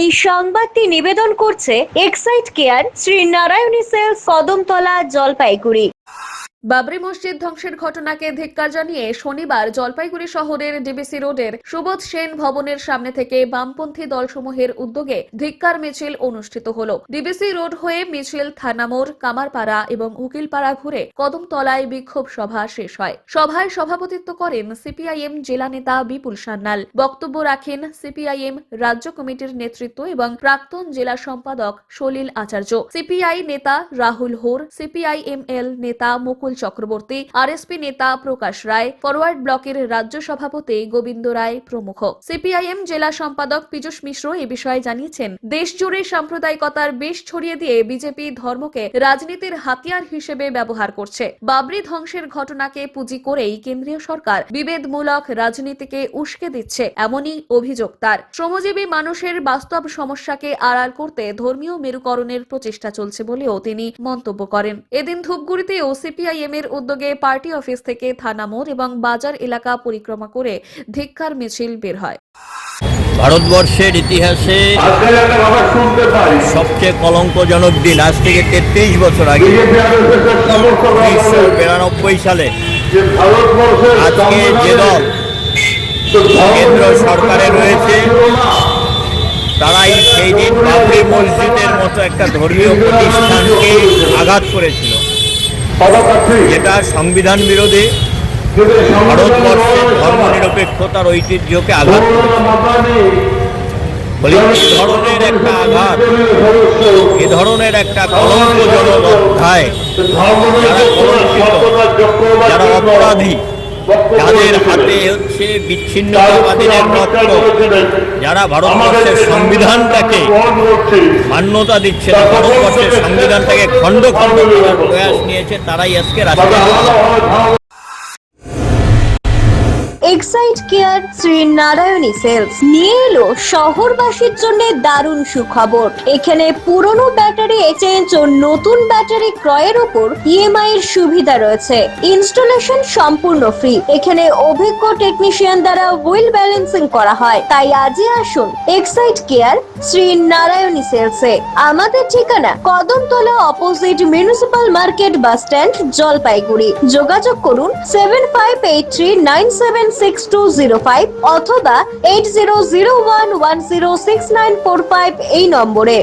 এই সংবাদটি নিবেদন করছে Excite Care Shri Narayani Sales, Kadamtala, Jalpaiguri. Babri Masjid ধ্বংসের ঘটনাকে ধিক্কার জানিয়ে শনিবার জলপাইগুড়ি শহরের ডিবিসি রোডের সুবোধ সেন ভবনের সামনে থেকে বামপন্থী দলসমূহের উদ্যোগে ধিক্কার মিছিল অনুষ্ঠিত হলো। ডিবিসি রোড হয়ে মিছিল থানামোড়, কামারপাড়া এবং উকিলপাড়া ঘুরে কদমতলায় বিক্ষোভ সভা শেষ হয়। সভায় সভাপতিত্ব করেন সিপিআইএম জেলা নেতা বিপুল সান্যাল। বক্তব্য রাখেন সিপিআইএম রাজ্য কমিটির নেতৃত্ব এবং প্রাক্তন জেলা সম্পাদক সলিল আচার্য, সিপিআই নেতা রাহুল হোর, সিপিআইএমএল নেতা মুকুল চক্রবর্তী, আরএসপি নেতা প্রকাশ রায়, ফরওয়ার্ড ব্লকের রাজ্য সভাপতি গোবিন্দ রায় প্রমুখ। সিপিআইএম জেলা সম্পাদক পীযূষ মিশ্র এ বিষয়ে জানিয়েছেন, দেশ জুড়ে সাম্প্রদায়িকতার বিষ ছড়িয়ে দিয়ে বিজেপি ধর্মকে রাজনীতির হাতিয়ার হিসেবে ব্যবহার করছে। বাবরি ধ্বংসের ঘটনাকে পুঁজি করেই কেন্দ্রীয় সরকার বিভেদমূলক রাজনীতিকে উস্কে দিচ্ছে, এমনই অভিযোগ তার। শ্রমজীবী মানুষের বাস্তব সমস্যাকে আড়াল করতে ধর্মীয় মেরুকরণের প্রচেষ্টা চলছে বলেও তিনি মন্তব্য করেন। এদিন ধূপগুড়িতেও সিপিআইএম এর উদ্যোগে পার্টি অফিস থেকে থানা মোড় এবং বাজার এলাকা পরিক্রমা করে ধিক্কার মিছিল বের হয়। ভারতবর্ষের ইতিহাসে সবচেয়ে কলঙ্কজনক দিন, আজ থেকে 33 বছর আগে 1992 সালে আজকে যে দল কেন্দ্র সরকারে রয়েছে তারাই সেই দিন বাবরি মসজিদের মতো একটা ধর্মীয় প্রতিষ্ঠানকে আঘাত করেছিল, যেটা সংবিধান বিরোধী, ভারতবর্ষের ধর্মনিরপেক্ষতার ঐতিহ্যকে আঘাত করেছে। এ ধরনের একটা কলঙ্কজনক অধ্যায়, যারা কলঙ্কিত, যারা অপরাধী, যাদের হাতে হচ্ছে বিচ্ছিন্নতাবাদীদের রক্ত, যারা ভারতবর্ষের সংবিধানটাকে মান্যতা দিচ্ছে না, ভারতবর্ষের সংবিধানটাকে খণ্ড খণ্ড করার প্রয়াস নিয়েছে, তারাই আজকে রাষ্ট্রীয় Excite Care Shri Narayani Sales নিয়ে এলো শহরবাসীর জন্য দারুণ সুখবর। এখানে পুরনো ব্যাটারি এক্সচেঞ্জ ও নতুন ব্যাটারি ক্রয়ের উপর ইএমআই এর সুবিধা রয়েছে। ইনস্টলেশন সম্পূর্ণ ফ্রি। এখানে অভিজ্ঞ টেকনিশিয়ান দ্বারা হুইল ব্যালেন্সিং করা হয়। তাই আজই আসুন এক্সাইট কেয়ার শ্রী নারায়ণী সেলসে। আমাদের ঠিকানা Kadamtala, opposite municipal market, bus stand, Jalpaiguri. যোগাযোগ করুন 7583976205 অথবা 8001106945 এই নম্বরে।